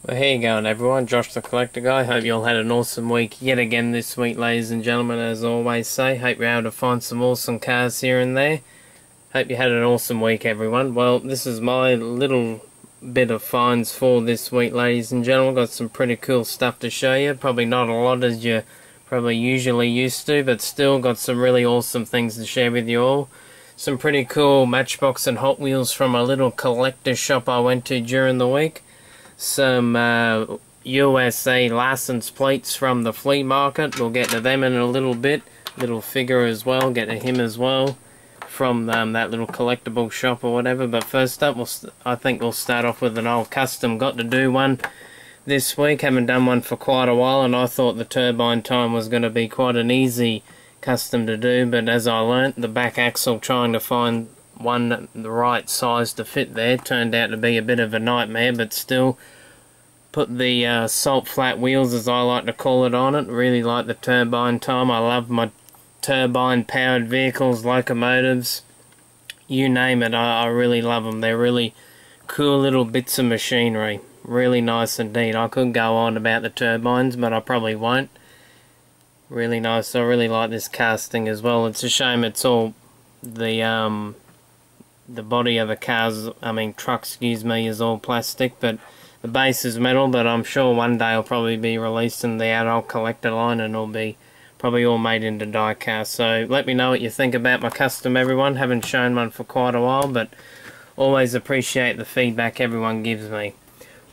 Well, how you going, everyone? Josh the Collector Guy. Hope you all had an awesome week yet again this week, ladies and gentlemen, as I always say. Hope you're able to find some awesome cars here and there. Hope you had an awesome week, everyone. Well, this is my little bit of finds for this week, ladies and gentlemen. Got some pretty cool stuff to show you. Probably not a lot as you're probably usually used to, but still got some really awesome things to share with you all. Some pretty cool Matchbox and Hot Wheels from a little collector shop I went to during the week. Some USA license plates from the flea market. We'll get to them in a little bit. Little figure as well. Get to him as well from that little collectible shop or whatever. But first up, I think we'll start off with an old custom. Got to do one this week. Haven't done one for quite a while, and I thought the turbine time was going to be quite an easy custom to do. But as I learnt, the back axle trying to find one the right size to fit there turned out to be a bit of a nightmare, but still put the salt flat wheels, as I like to call it, on it. Really like the turbine time. I love my turbine powered vehicles, locomotives, you name it. I really love them. They're really cool little bits of machinery. Really nice indeed. I could go on about the turbines, but I probably won't. Really nice. I really like this casting as well. It's a shame it's all the body of the cars, truck, excuse me, is all plastic, but the base is metal. But I'm sure one day it'll probably be released in the adult collector line, and it'll be probably all made into die cast. So let me know what you think about my custom, everyone. Haven't shown one for quite a while, but always appreciate the feedback everyone gives me.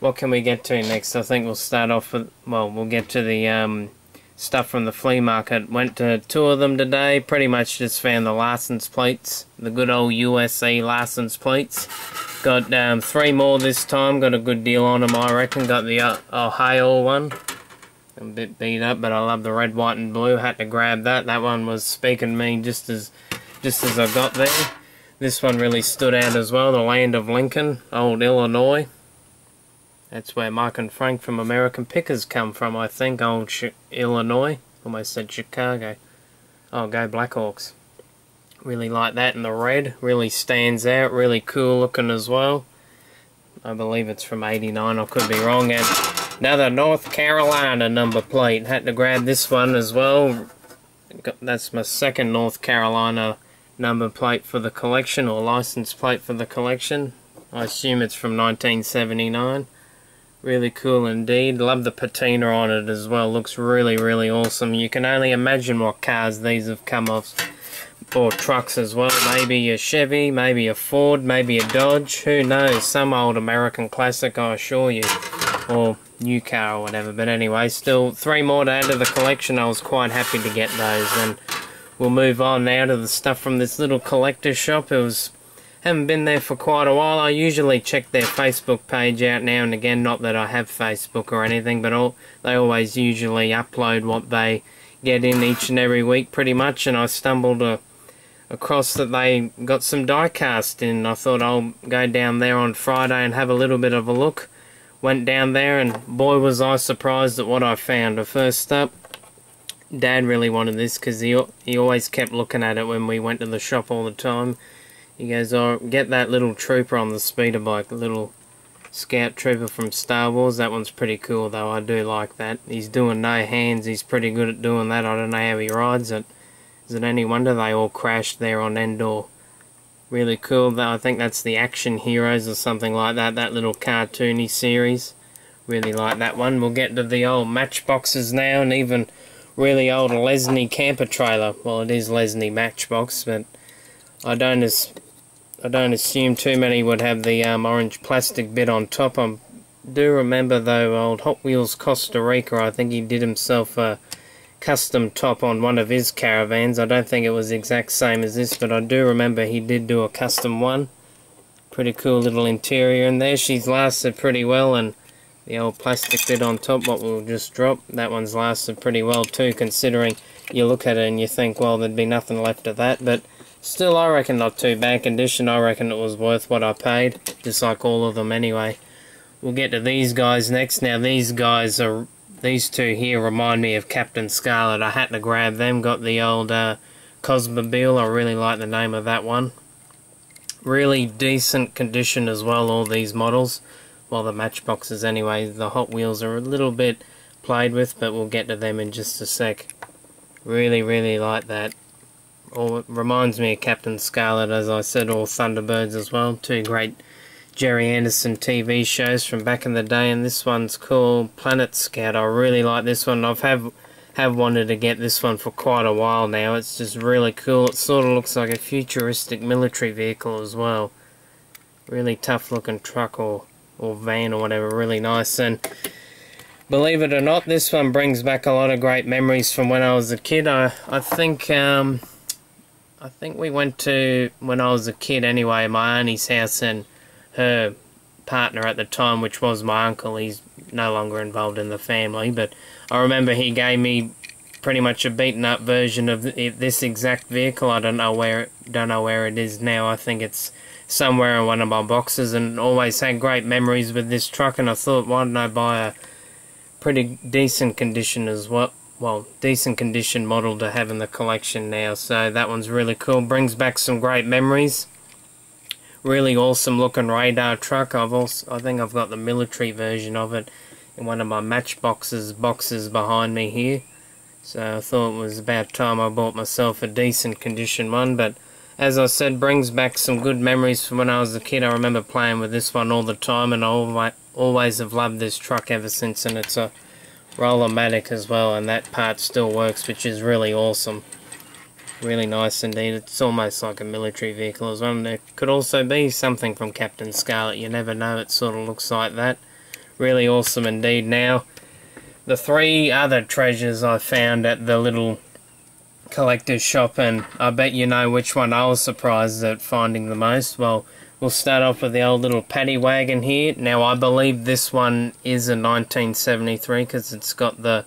What can we get to next? I think we'll start off with, well, we'll get to the stuff from the flea market. Went to two of them today. Pretty much just found the license plates, the good old USA license plates. Got 3 more this time. Got a good deal on them, I reckon. Got the Ohio one. A bit beat up, but I love the red, white, and blue. Had to grab that. That one was speaking to me just as I got there. This one really stood out as well. The land of Lincoln, old Illinois. That's where Mike and Frank from American Pickers come from, I think. Old Illinois. Almost said Chicago. Oh, go Blackhawks. Really like that in the red. Really stands out. Really cool looking as well. I believe it's from '89. I could be wrong. And another North Carolina number plate. Had to grab this one as well. That's my second North Carolina number plate for the collection, or license plate for the collection. I assume it's from 1979. Really cool indeed. Love the patina on it as well. Looks really, really awesome. You can only imagine what cars these have come off. Or trucks as well. Maybe a Chevy, maybe a Ford, maybe a Dodge. Who knows? Some old American classic, I assure you. Or new car or whatever. But anyway, still 3 more to add to the collection. I was quite happy to get those. And we'll move on now to the stuff from this little collector shop. Haven't been there for quite a while. I usually check their Facebook page out now and again. Not that I have Facebook or anything, but they always usually upload what they get in each and every week pretty much. And I stumbled across that they got some die cast in. I thought I'll go down there on Friday and have a little bit of a look. Went down there, and boy was I surprised at what I found. First up, Dad really wanted this because he always kept looking at it when we went to the shop all the time. He goes, oh, get that little trooper on the speeder bike, the little scout trooper from Star Wars. That one's pretty cool though, I do like that. He's doing no hands, he's pretty good at doing that. I don't know how he rides it. Is it any wonder they all crashed there on Endor? Really cool though. I think that's the Action Heroes or something like that, that little cartoony series. Really like that one. We'll get to the old Matchboxes now, and even really old Lesney camper trailer. Well, it is Lesney Matchbox, but I don't assume too many would have the orange plastic bit on top. I do remember though, old Hot Wheels Costa Rica, I think he did himself a custom top on one of his caravans. I don't think it was the exact same as this, but I do remember he did do a custom one. Pretty cool little interior in there. She's lasted pretty well, and the old plastic bit on top, what we'll just drop, that one's lasted pretty well too, considering you look at it and you think, well, there'd be nothing left of that, but still, I reckon not too bad condition. I reckon it was worth what I paid, just like all of them anyway. We'll get to these guys next. Now, these two here remind me of Captain Scarlet. I had to grab them. Got the old Cosmobile. I really like the name of that one. Really decent condition as well, all these models. well, the Matchboxes anyway. The Hot Wheels are a little bit played with, but we'll get to them in just a sec. Really, really like that. It reminds me of Captain Scarlet, as I said, or Thunderbirds as well. Two great Jerry Anderson TV shows from back in the day, and this one's called Planet Scout. I really like this one. Have wanted to get this one for quite a while now. It's just really cool. It sort of looks like a futuristic military vehicle as well. Really tough looking truck or van or whatever. Really nice. And believe it or not, this one brings back a lot of great memories from when I was a kid. I think we went to, when I was a kid anyway, my auntie's house, and her partner at the time, which was my uncle. He's no longer involved in the family, but I remember he gave me pretty much a beaten up version of this exact vehicle. I don't know where it is now. I think it's somewhere in one of my boxes, and always had great memories with this truck, and I thought, why don't I buy a pretty decent condition as well, decent condition model to have in the collection now. So that one's really cool, brings back some great memories. Really awesome looking radar truck. I think I've got the military version of it in one of my Matchboxes boxes behind me here. So I thought it was about time I bought myself a decent condition one. But as I said, brings back some good memories from when I was a kid. I remember playing with this one all the time, and I always have loved this truck ever since. And it's a Roller-matic as well, and that part still works, which is really awesome. Really nice indeed. It's almost like a military vehicle as well, and it could also be something from Captain Scarlet. You never know, it sort of looks like that. Really awesome indeed. Now, the three other treasures I found at the little collector's shop, and I bet you know which one I was surprised at finding the most. Well, we'll start off with the old little paddy wagon here. Now, I believe this one is a 1973 because it's got the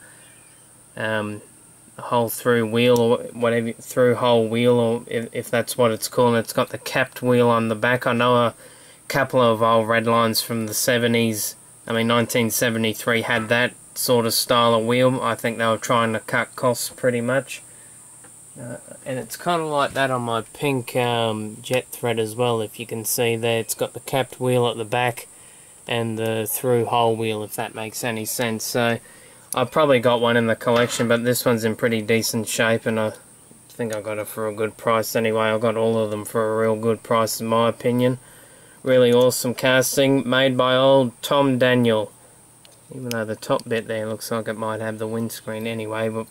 hole through wheel, or whatever, through hole wheel, or if that's what it's called. It's got the capped wheel on the back. I know a couple of old Redlines from the 70s, 1973 had that sort of style of wheel. I think they were trying to cut costs pretty much. And it's kind of like that on my pink jet thread as well, if you can see there. It's got the capped wheel at the back and the through hole wheel, if that makes any sense. So I've probably got one in the collection, but this one's in pretty decent shape, and I think I got it for a good price anyway. I got all of them for a real good price in my opinion. Really awesome casting, made by old Tom Daniel. Even though the top bit there looks like it might have the windscreen anyway, but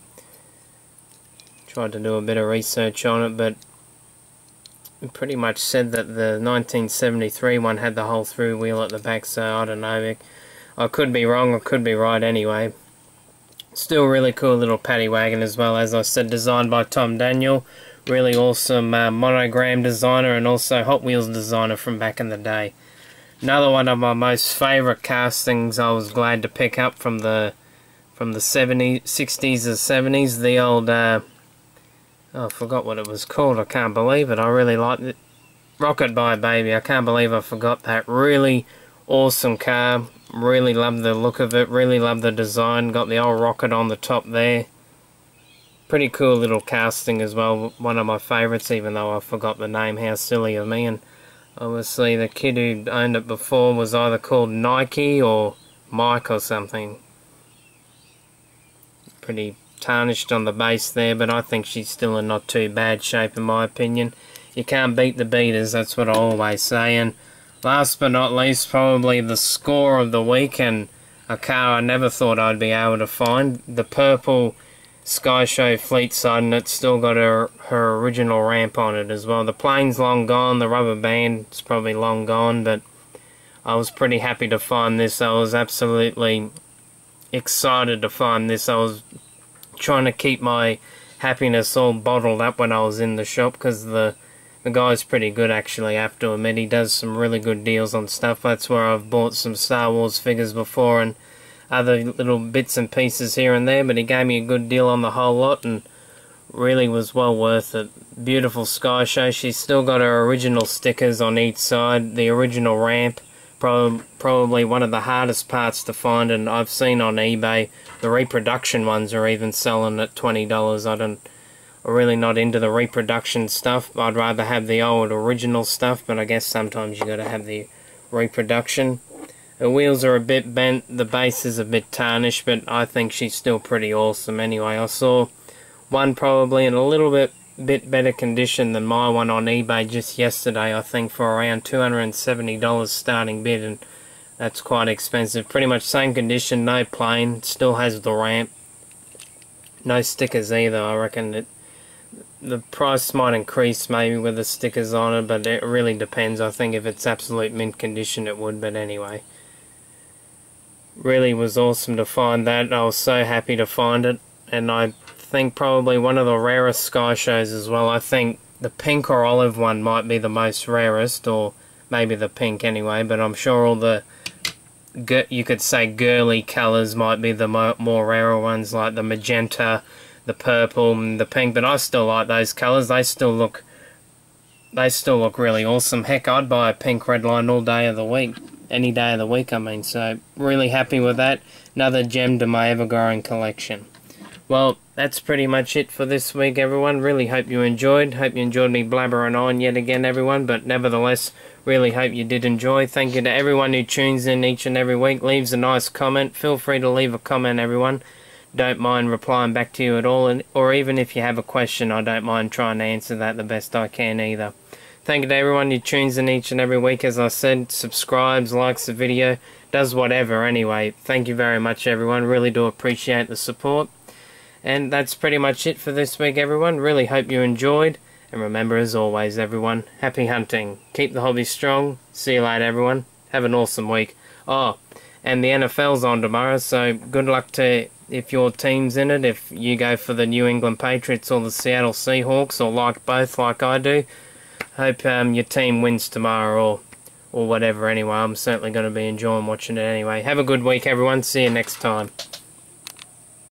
tried to do a bit of research on it, but it pretty much said that the 1973 one had the hole through wheel at the back, so I don't know. I could be wrong, or could be right anyway. Still really cool little paddy wagon as well, as I said, designed by Tom Daniel. Really awesome monogram designer, and also Hot Wheels designer from back in the day. Another one of my most favourite castings I was glad to pick up from the 60s or 70s. The old, I forgot what it was called, I can't believe it. I really liked it. Rocket Bye Baby, I can't believe I forgot that. Really awesome car. Really love the look of it, really love the design. Got the old rocket on the top there. Pretty cool little casting as well. One of my favourites, even though I forgot the name. How silly of me. And obviously the kid who owned it before was either called Nike or Mike or something. Pretty tarnished on the base there, but I think she's still in not too bad shape in my opinion. You can't beat the beaters, that's what I always say. And last but not least, probably the score of the week, and a car I never thought I'd be able to find. The purple Skyshow Fleet side, and it's still got her original ramp on it as well. The plane's long gone, the rubber band's probably long gone, but I was pretty happy to find this. I was absolutely excited to find this. I was trying to keep my happiness all bottled up when I was in the shop, because the guy's pretty good actually, I have to admit. He does some really good deals on stuff. That's where I've bought some Star Wars figures before and other little bits and pieces here and there, but he gave me a good deal on the whole lot and really was well worth it. Beautiful Skyshow. She's still got her original stickers on each side, the original ramp. Probably one of the hardest parts to find, and I've seen on eBay the reproduction ones are even selling at $20. I'm really not into the reproduction stuff. I'd rather have the old original stuff, but I guess sometimes you got to have the reproduction. Her wheels are a bit bent, the base is a bit tarnished, but I think she's still pretty awesome anyway. I saw one probably in a little bit better condition than my one on eBay just yesterday, I think, for around $270 starting bid, and that's quite expensive. Pretty much same condition, no plane, still has the ramp, no stickers either. I reckon that the price might increase maybe with the stickers on it, but it really depends. I think if it's absolute mint condition it would, but anyway. Really was awesome to find that. I was so happy to find it, and I think probably one of the rarest Skyshows as well. I think the pink or olive one might be the most rarest, or maybe the pink anyway, but I'm sure all the, you could say, girly colours might be the more rarer ones, like the magenta, the purple and the pink, but I still like those colours. They still look really awesome. Heck, I'd buy a pink Redline all day of the week. Any day of the week, I mean. So, really happy with that. Another gem to my ever-growing collection. Well, that's pretty much it for this week, everyone. Really hope you enjoyed. Hope you enjoyed me blabbering on yet again, everyone. But nevertheless, really hope you did enjoy. Thank you to everyone who tunes in each and every week, leaves a nice comment. Feel free to leave a comment, everyone. Don't mind replying back to you at all, or even if you have a question, I don't mind trying to answer that the best I can either. Thank you to everyone who tunes in each and every week, as I said, subscribes, likes the video, does whatever anyway. Thank you very much, everyone. Really do appreciate the support. And that's pretty much it for this week, everyone. Really hope you enjoyed. And remember, as always, everyone, happy hunting. Keep the hobby strong. See you later, everyone. Have an awesome week. Oh, and the NFL's on tomorrow, so good luck to if your team's in it, if you go for the New England Patriots or the Seattle Seahawks, or like both like I do. Hope your team wins tomorrow, or whatever anyway. I'm certainly going to be enjoying watching it anyway. Have a good week, everyone. See you next time.